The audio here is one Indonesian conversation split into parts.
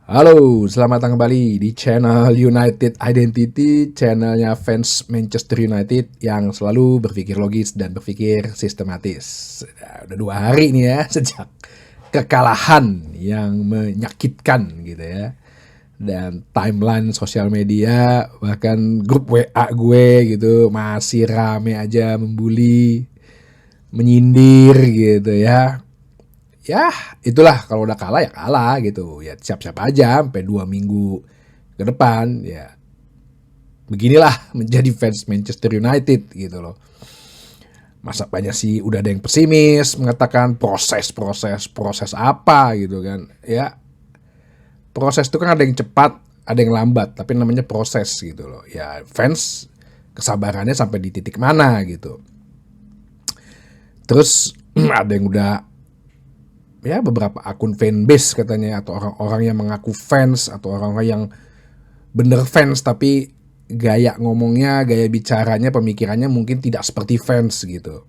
Halo, selamat datang kembali di channel United Identity, channelnya fans Manchester United yang selalu berpikir logis dan berpikir sistematis. Udah 2 hari nih ya sejak kekalahan yang menyakitkan gitu ya. Dan timeline sosial media, bahkan grup WA gue gitu masih rame aja membuli, menyindir gitu ya. Ya itulah, kalau udah kalah ya kalah gitu ya, siap-siap aja sampai 2 minggu ke depan ya. Beginilah menjadi fans Manchester United gitu loh. Masa banyak sih udah ada yang pesimis mengatakan proses apa gitu kan ya. Proses itu kan ada yang cepat, ada yang lambat, tapi namanya proses gitu loh ya. Fans kesabarannya sampai di titik mana gitu. Terus ada yang udah ya, beberapa akun fanbase katanya, atau orang-orang yang mengaku fans, atau orang-orang yang bener fans tapi gaya ngomongnya, gaya bicaranya, pemikirannya mungkin tidak seperti fans gitu.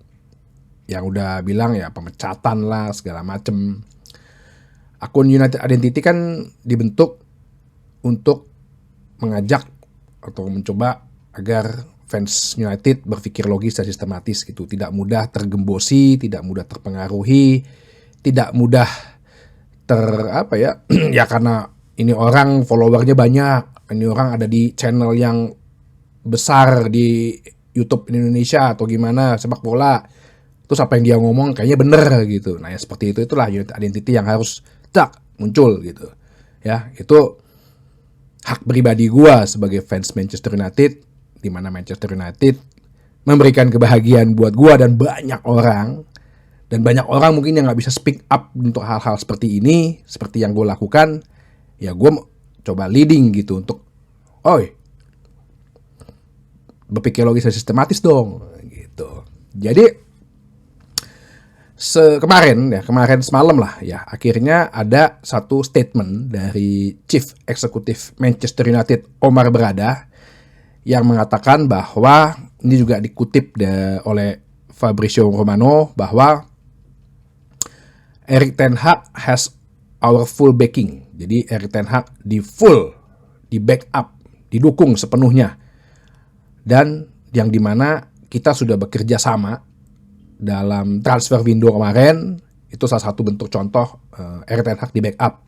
Yang udah bilang ya pemecatan lah segala macem. Akun United Identity kan dibentuk untuk mengajak atau mencoba agar fans United berpikir logis dan sistematis gitu, tidak mudah tergembosi, tidak mudah terpengaruhi, tidak mudah apa ya ya, karena ini orang followernya banyak, ini orang ada di channel yang besar di YouTube Indonesia atau gimana sepak bola, terus apa yang dia ngomong kayaknya bener gitu. Nah ya seperti itulah United Identity yang harus muncul gitu ya. Itu hak pribadi gua sebagai fans Manchester United, di mana Manchester United memberikan kebahagiaan buat gua dan banyak orang. Dan banyak orang mungkin yang nggak bisa speak up untuk hal-hal seperti ini, seperti yang gue lakukan. Ya gue coba leading gitu untuk, berpikir logis dan sistematis dong gitu. Jadi kemarin semalam lah ya, akhirnya ada satu statement dari Chief Executive Manchester United Omar Berada yang mengatakan bahwa, ini juga dikutip oleh Fabrizio Romano, bahwa Erik ten Hag has our full backing. Jadi Erik ten Hag di backup, didukung sepenuhnya. Dan yang dimana kita sudah bekerja sama dalam transfer window kemarin, itu salah satu bentuk contoh Erik ten Hag di backup.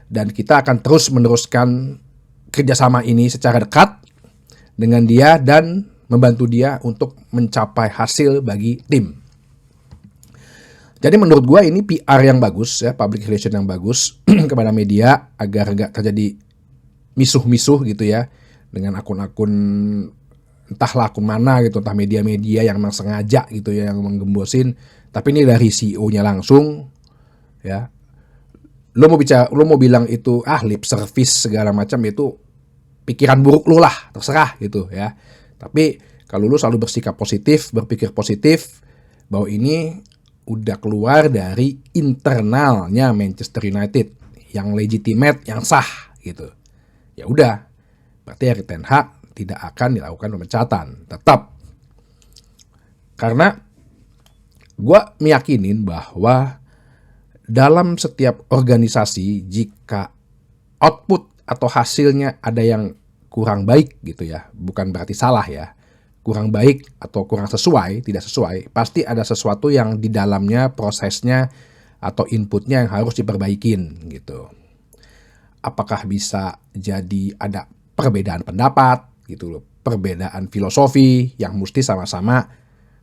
Dan kita akan terus meneruskan kerjasama ini secara dekat dengan dia dan membantu dia untuk mencapai hasil bagi tim. Jadi menurut gue ini PR yang bagus ya, public relation yang bagus kepada media, agar nggak terjadi misuh-misuh gitu ya dengan akun-akun, entahlah akun mana gitu, entah media-media yang memang sengaja gitu ya yang menggembosin. Tapi ini dari CEO-nya langsung ya. Lo mau bilang itu lip service segala macam, itu pikiran buruk lo lah, terserah gitu ya. Tapi kalau lo selalu bersikap positif, berpikir positif bahwa ini udah keluar dari internalnya Manchester United yang legitimate, yang sah gitu, ya udah, berarti Erik ten Hag tidak akan dilakukan pemecatan tetap. Karena gue meyakinin bahwa dalam setiap organisasi, jika output atau hasilnya ada yang kurang baik gitu ya, bukan berarti salah ya, kurang baik atau kurang sesuai, tidak sesuai, pasti ada sesuatu yang di dalamnya, prosesnya atau inputnya yang harus diperbaikin gitu. Apakah bisa jadi ada perbedaan pendapat gitu loh, perbedaan filosofi yang mesti sama-sama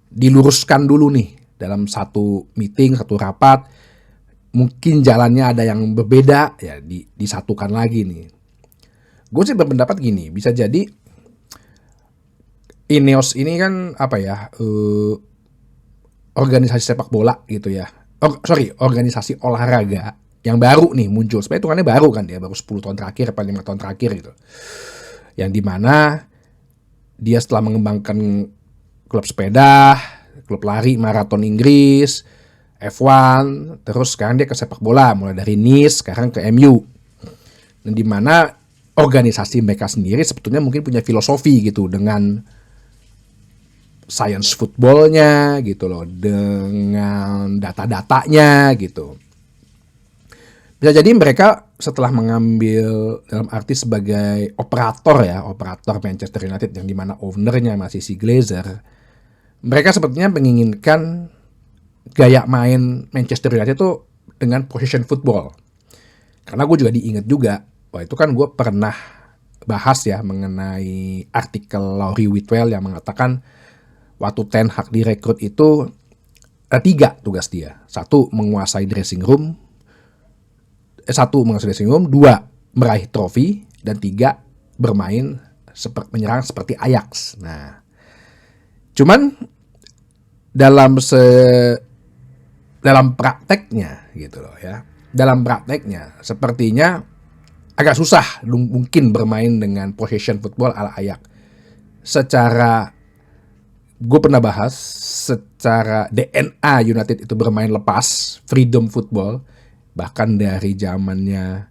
diluruskan dulu nih dalam satu meeting, satu rapat. Mungkin jalannya ada yang berbeda ya, disatukan lagi nih. Gue sih berpendapat gini, bisa jadi Ineos ini kan apa ya, organisasi sepak bola gitu ya, organisasi olahraga yang baru nih muncul. Sebenarnya hitungannya baru kan, dia baru 10 tahun terakhir atau 5 tahun terakhir gitu, yang dimana dia setelah mengembangkan klub sepeda, klub lari maraton Inggris, F1, terus sekarang dia ke sepak bola, mulai dari Nice sekarang ke MU. Dan dimana organisasi mereka sendiri sebetulnya mungkin punya filosofi gitu, dengan science footballnya gitu loh, dengan data-datanya gitu. Bisa jadi mereka setelah mengambil dalam arti sebagai operator Manchester United yang dimana ownernya masih si Glazer, mereka sepertinya menginginkan gaya main Manchester United itu dengan possession football. Karena gue juga diingat juga, itu kan gue pernah bahas ya mengenai artikel Laurie Whitwell yang mengatakan waktu Ten Hag direkrut itu 3 tugas dia. 1, menguasai dressing room. 2, meraih trofi. Dan 3, bermain menyerang seperti Ajax. Nah, cuman dalam prakteknya gitu loh ya. Dalam prakteknya sepertinya agak susah mungkin bermain dengan possession football ala Ajax. Gue pernah bahas secara DNA United itu bermain lepas, freedom football, bahkan dari zamannya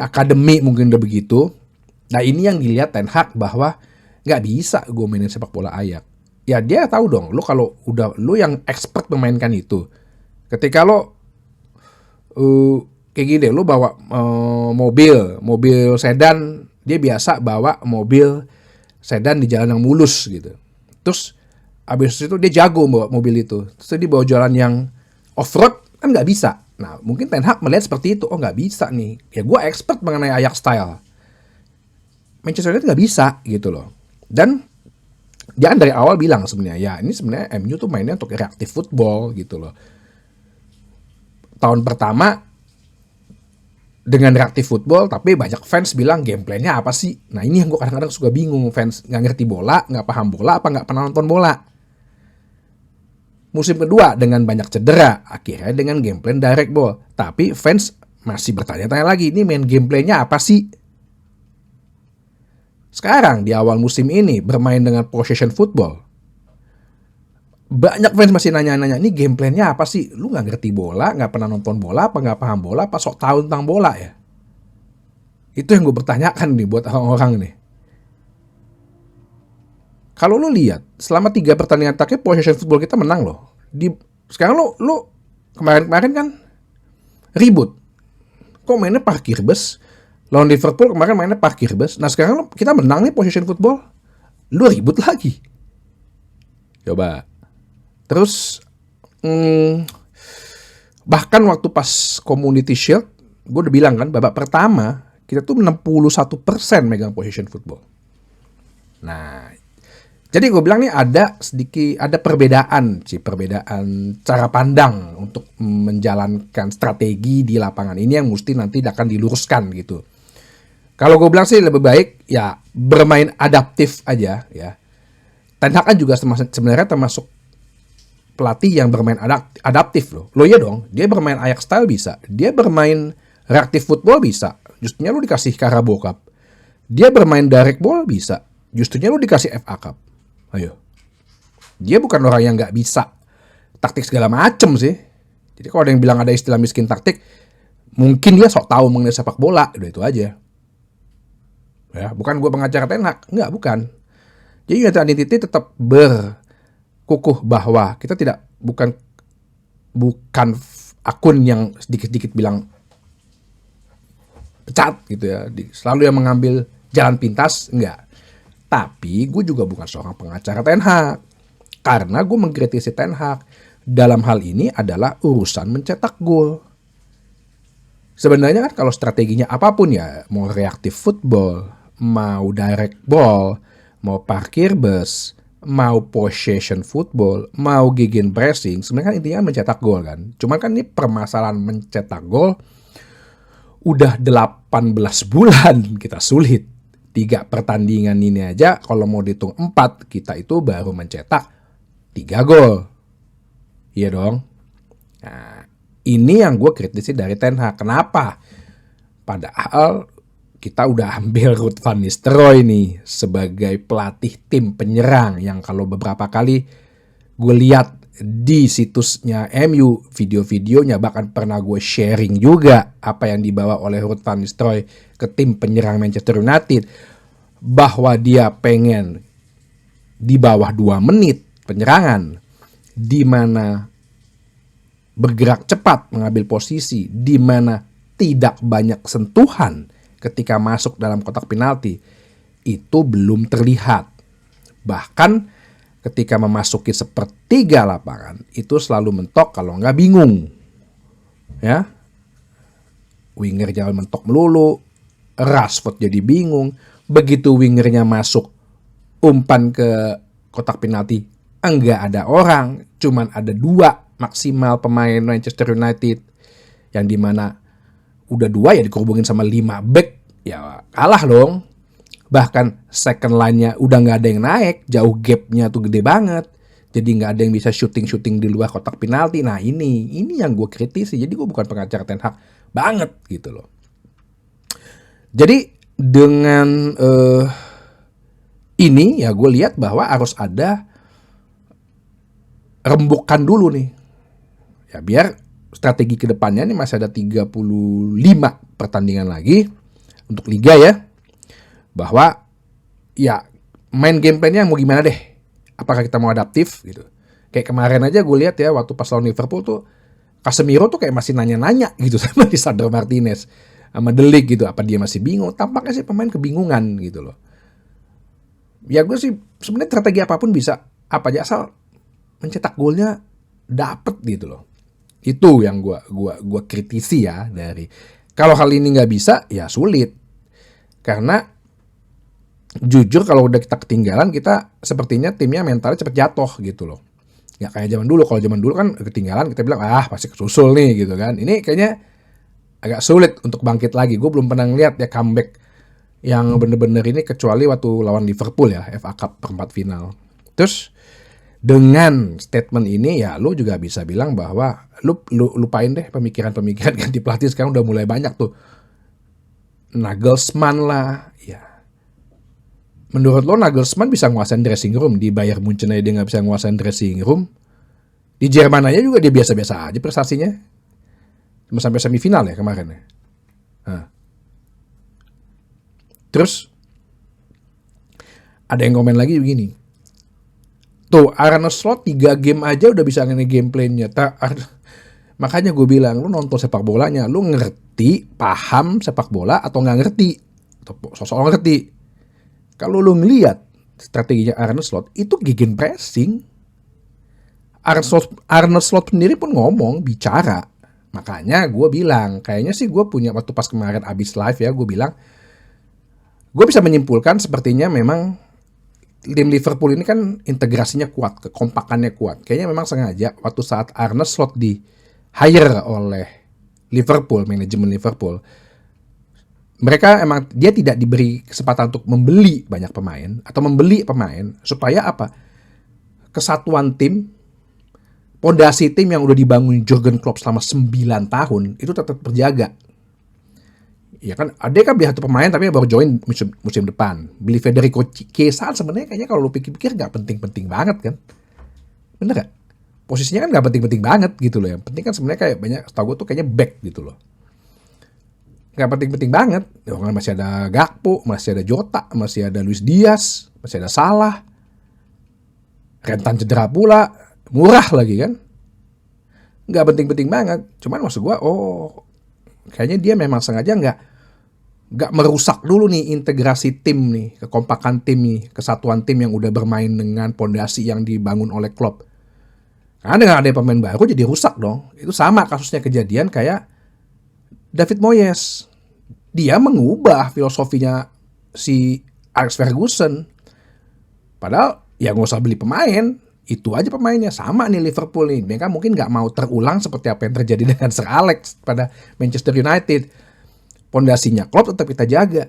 akademi mungkin udah begitu. Nah ini yang dilihat Ten Hag bahwa nggak bisa gue mainin sepak bola Ajax. Ya dia tahu dong, lu yang expert memainkan itu. Ketika lo kayak gini, lu bawa mobil sedan, dia biasa bawa mobil sedan di jalan yang mulus gitu. Terus abis itu dia jago bawa mobil itu. Terus dia bawa jalan yang off-road, kan nggak bisa. Nah mungkin Ten Hag melihat seperti itu, nggak bisa nih. Ya gue expert mengenai Ajax style. Manchester United nggak bisa gitu loh. Dan dia kan dari awal bilang sebenarnya, ya ini sebenarnya MU tuh mainnya untuk reactive football gitu loh. Tahun pertama dengan reactive football, tapi banyak fans bilang gameplaynya apa sih? Nah ini yang gue kadang-kadang suka bingung, fans nggak ngerti bola, nggak paham bola, apa nggak pernah nonton bola. Musim kedua dengan banyak cedera, akhirnya dengan gameplay direct ball. Tapi fans masih bertanya-tanya lagi, ini main gameplaynya apa sih? Sekarang di awal musim ini bermain dengan possession football. Banyak fans masih nanya-nanya, ini gameplaynya apa sih? Lu nggak ngerti bola, nggak pernah nonton bola, apa nggak paham bola, apa sok tahu tentang bola ya? Itu yang gue pertanyakan nih buat orang-orang nih. Kalau lu lihat, selama 3 pertandingan terakhir possession football kita menang loh. Sekarang lu kemarin kan ribut. Kok mainnya parkir bus? Lawan Liverpool kemarin mainnya parkir bus. Nah sekarang kita menang nih possession football. Lu ribut lagi. Coba. Terus bahkan waktu pas Community Shield, gue udah bilang kan, babak pertama kita tuh 61% megang possession football. Nah, jadi gue bilang nih ada perbedaan cara pandang untuk menjalankan strategi di lapangan ini yang mesti nanti akan diluruskan gitu. Kalau gue bilang sih lebih baik ya bermain adaptif aja ya. Ten Hag kan juga sebenarnya termasuk pelatih yang bermain adaptif loh. Lo iya dong, dia bermain Ajax style bisa. Dia bermain reactive football bisa. Justrunya lo dikasih Carabao Cup. Dia bermain direct ball bisa. Justrunya lo dikasih FA Cup. Ayo. Dia bukan orang yang nggak bisa taktik segala macem sih. Jadi kalau ada yang bilang ada istilah miskin taktik, mungkin dia sok tahu mengenai sepak bola. Udah itu aja. Ya, bukan gue pengacara Ten Hag. Enggak, bukan. Jadi United Identity tetap berkukuh bahwa kita bukan akun yang sedikit-sedikit bilang pecat gitu ya, selalu yang mengambil jalan pintas, enggak. Tapi gue juga bukan seorang pengacara Ten Hag, karena gue mengkritisi Ten Hag dalam hal ini adalah urusan mencetak gol. Sebenarnya kan kalau strateginya apapun ya, mau reactive football, mau direct ball, mau parkir bus, mau possession football, mau gegenpressing, sebenarnya kan intinya mencetak gol kan. Cuman kan ini permasalahan mencetak gol udah 18 bulan kita sulit. 3 pertandingan ini aja kalau mau dihitung 4, kita itu baru mencetak 3 gol. Iya dong. Nah, ini yang gue kritisi dari Ten Hag. Kenapa? Padahal kita udah ambil Ruud van Nistelrooy nih sebagai pelatih tim penyerang yang kalau beberapa kali gue lihat di situsnya MU, video-videonya, bahkan pernah gue sharing juga apa yang dibawa oleh Ruud van Nistelrooy ke tim penyerang Manchester United, bahwa dia pengen di bawah 2 menit penyerangan, di mana bergerak cepat mengambil posisi di mana tidak banyak sentuhan ketika masuk dalam kotak penalti, itu belum terlihat. Bahkan ketika memasuki sepertiga lapangan, itu selalu mentok kalau nggak bingung. Ya, winger jangan mentok melulu, Rashford jadi bingung. Begitu wingernya masuk umpan ke kotak penalti, enggak ada orang, cuman ada 2 maksimal pemain Manchester United, yang dimana udah 2 ya dikerubungin sama 5 back, ya kalah dong. Bahkan second line-nya udah nggak ada yang naik, jauh gap-nya tuh gede banget, jadi nggak ada yang bisa shooting di luar kotak penalti. Nah ini yang gue kritisi. Jadi gue bukan pengacara Ten Hag banget gitu loh. Jadi dengan ini ya gue lihat bahwa harus ada rembukan dulu nih. Ya biar strategi kedepannya nih masih ada 35 pertandingan lagi untuk Liga ya. Bahwa ya main gameplaynya mau gimana deh. Apakah kita mau adaptif gitu. Kayak kemarin aja gue lihat ya waktu pas lawan Liverpool tuh Casemiro tuh kayak masih nanya-nanya gitu sama Lisandro Martinez sama De Ligt gitu. Apa dia masih bingung? Tampaknya sih pemain kebingungan gitu loh. Ya gue sih sebenarnya strategi apapun bisa apa aja asal mencetak golnya dapet gitu loh. Itu yang gua kritisi ya dari. Kalau hal ini nggak bisa ya sulit. Karena jujur kalau udah kita ketinggalan, kita sepertinya timnya mentalnya cepet jatuh gitu loh. Ya kayak zaman dulu. Kalau zaman dulu kan ketinggalan kita bilang pasti kesusul nih gitu kan. Ini kayaknya agak sulit untuk bangkit lagi. Gue belum pernah ngeliat ya comeback yang bener-bener ini kecuali waktu lawan Liverpool ya, FA Cup perempat final. Terus dengan statement ini ya lu juga bisa bilang bahwa lu lupain deh pemikiran-pemikiran ganti pelatih. Sekarang udah mulai banyak tuh. Nagelsmann lah ya. Menurut lo Nagelsmann bisa nguasain dressing room? Di Bayern Munchen aja dia nggak bisa nguasain dressing room. Di Jerman aja juga dia biasa-biasa aja prestasinya. Cuma sampai semifinal ya kemarin ya. Nah. Terus ada yang komen lagi begini. Tuh Arne Slot 3 game aja udah bisa nge gameplaynya. Makanya gue bilang lu nonton sepak bolanya, lu ngerti, paham sepak bola atau nggak ngerti, atau sosok ngerti. Kalau lu ngeliat strateginya Arne Slot itu gegen pressing. Arne Slot sendiri pun ngomong, bicara. Makanya gue bilang, kayaknya sih gue punya waktu pas kemarin abis live ya, gue bilang gue bisa menyimpulkan sepertinya memang tim Liverpool ini kan integrasinya kuat, kekompakannya kuat. Kayaknya memang sengaja waktu saat Arne Slot di hire oleh Liverpool, manajemen Liverpool, mereka emang dia tidak diberi kesempatan untuk membeli banyak pemain atau membeli pemain supaya apa? Kesatuan tim, pondasi tim yang udah dibangun Jurgen Klopp selama 9 tahun itu tetap terjaga. Ya kan, ada kan beli 1 pemain tapi baru join musim depan. Beli Federico Chiesa sebenarnya kayaknya kalau lu pikir-pikir nggak penting-penting banget kan. Bener gak? Posisinya kan nggak penting-penting banget gitu loh. Yang penting kan sebenarnya kayak banyak, setahu gue tuh kayaknya back gitu loh. Nggak penting-penting banget. Ya kan masih ada Gakpo, masih ada Jota, masih ada Luis Diaz, masih ada Salah. Rentan cedera pula, murah lagi kan. Nggak penting-penting banget. Cuman maksud gue, kayaknya dia memang sengaja nggak merusak dulu nih integrasi tim nih, kekompakan tim nih, kesatuan tim yang udah bermain dengan pondasi yang dibangun oleh Klopp. Karena dengan ada pemain baru jadi rusak dong. Itu sama kasusnya kejadian kayak David Moyes. Dia mengubah filosofinya si Alex Ferguson. Padahal ya nggak usah beli pemain. Itu aja pemainnya. Sama nih Liverpool nih. Mereka mungkin nggak mau terulang seperti apa yang terjadi dengan Sir Alex pada Manchester United. Pondasinya Klopp tetap kita jaga.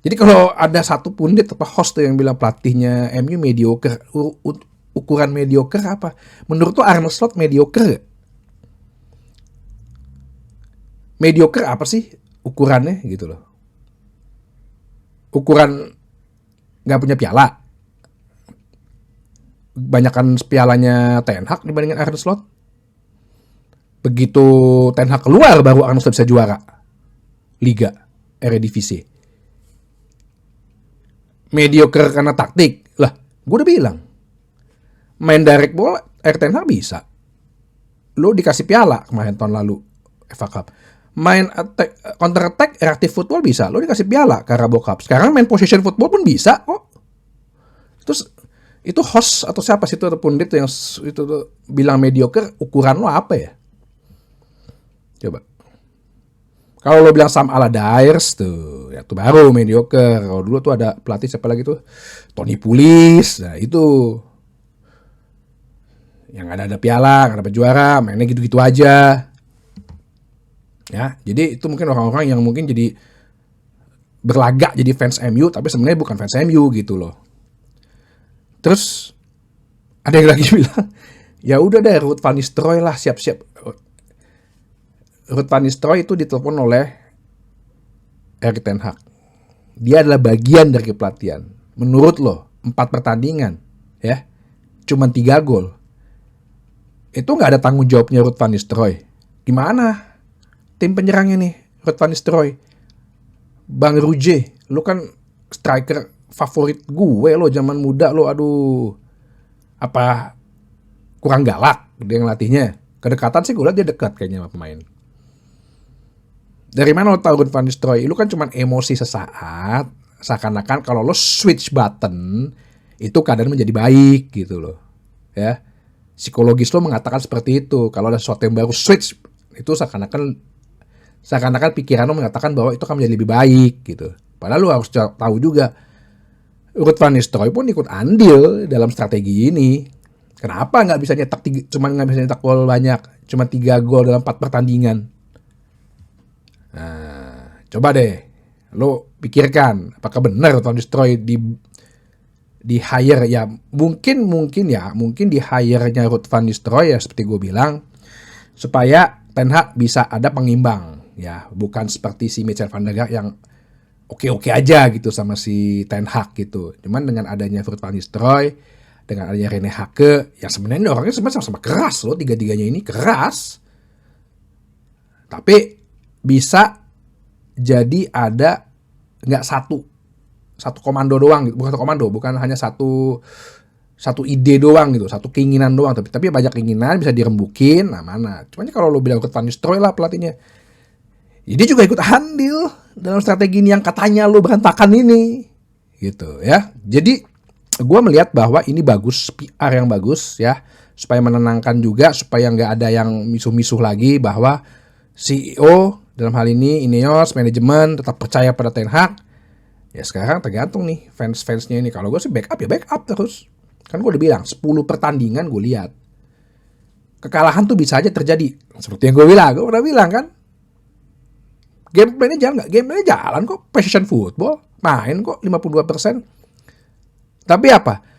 Jadi kalau ada satu pundit atau host yang bilang pelatihnya MU mediocre, ukuran mediocre apa? Menurut tuh Arne Slot mediocre? Mediocre apa sih ukurannya gitu loh? Ukuran nggak punya piala? Banyakan pialanya Ten Hag dibandingkan Arne Slot? Begitu Ten Hag keluar baru Arne Slot bisa juara Liga, Eredivisie. Mediocre karena taktik. Lah, gue udah bilang. Main direct bola, Ten Hag bisa. lo dikasih piala kemarin tahun lalu FA Cup. Main attack, counter attack, reactive football bisa, lo dikasih piala Carabao Cup. Sekarang main possession football pun bisa kok. Terus itu host atau siapa sih itu pundit yang itu tuh bilang mediocre, ukuran lo apa ya? Coba. Kalau lo bilang Sam Allardyce tuh, ya tuh baru mediocre. Kalau dulu tuh ada pelatih siapa lagi tuh? Tony Pulis. Nah, itu yang ada piala, nggak dapat juara, mainnya gitu-gitu aja. Ya, jadi itu mungkin orang-orang yang mungkin jadi berlagak jadi fans MU tapi sebenarnya bukan fans MU gitu loh. Terus ada yang lagi bilang, ya udah deh Ruud van Nistelrooy lah siap-siap. Ruud van Nistelrooy itu ditelepon oleh Erik ten Hag. Dia adalah bagian dari pelatihan. Menurut lo 4 pertandingan, ya, cuman 3 gol. Itu nggak ada tanggung jawabnya Ruud van Nistelrooy. Gimana tim penyerangnya nih, Ruud van Nistelrooy? Bang Ruje, lu kan striker favorit gue lo zaman muda lo, aduh. Apa kurang galak dia ngelatihnya? Kedekatan sih gue liat dia dekat kayaknya sama pemain. Dari mana lo tahu Ruud van Nistelrooy? Lu kan cuman emosi sesaat, seakan-akan kalau lo switch button itu keadaan menjadi baik gitu loh. Ya. Psikologis lo mengatakan seperti itu. Kalau ada sesuatu yang baru switch, itu seakan-akan pikiran lo mengatakan bahwa itu akan menjadi lebih baik gitu. Padahal lo harus tahu juga Ruud van Nistelrooy pun ikut andil dalam strategi ini. Kenapa nggak bisa nyetak gol banyak, cuma 3 gol dalam 4 pertandingan? Nah, coba deh lo pikirkan apakah benar Ruud van Nistelrooy di hire ya, mungkin di hire-nya Ruud van Nistelrooy ya seperti gue bilang supaya Ten Hag bisa ada pengimbang ya, bukan seperti si Michael van der Gaag yang oke aja gitu sama si Ten Hag gitu. Cuman dengan adanya Ruud van Nistelrooy, dengan adanya Rene Hake, yang sebenarnya orangnya sama-sama keras loh, tiga-tiganya ini keras. Tapi bisa jadi ada nggak satu komando doang gitu, bukan hanya satu ide doang gitu, satu keinginan doang, tapi banyak keinginan bisa dirembukin. Nah mana? Cuman kalau lo bilang Ruud van Nistelrooy lah pelatihnya, jadi juga ikut andil dalam strategi ini yang katanya lo berantakan ini, gitu ya. Jadi gue melihat bahwa ini bagus, PR yang bagus ya, supaya menenangkan juga, supaya nggak ada yang misuh-misuh lagi bahwa CEO dalam hal ini Ineos manajemen tetap percaya pada Ten Hag. Ya sekarang tergantung nih fans-fansnya ini. Kalau gue sih backup terus. Kan gue udah bilang 10 pertandingan gue lihat. Kekalahan tuh bisa aja terjadi. Seperti yang gue pernah bilang kan. Gameplaynya jalan nggak? Gameplaynya jalan kok. Precision football. Main kok 52%. Tapi apa?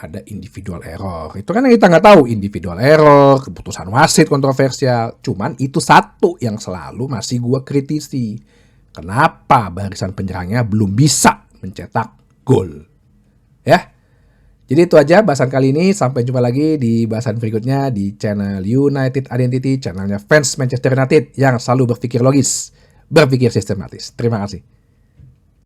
Ada individual error. Itu kan yang kita nggak tahu. Individual error, keputusan wasit kontroversial. Cuman itu satu yang selalu masih gue kritisi. Kenapa barisan penyerangnya belum bisa mencetak gol? Ya. Jadi itu aja bahasan kali ini. Sampai jumpa lagi di bahasan berikutnya di channel United Identity, channelnya fans Manchester United yang selalu berpikir logis, berpikir sistematis. Terima kasih.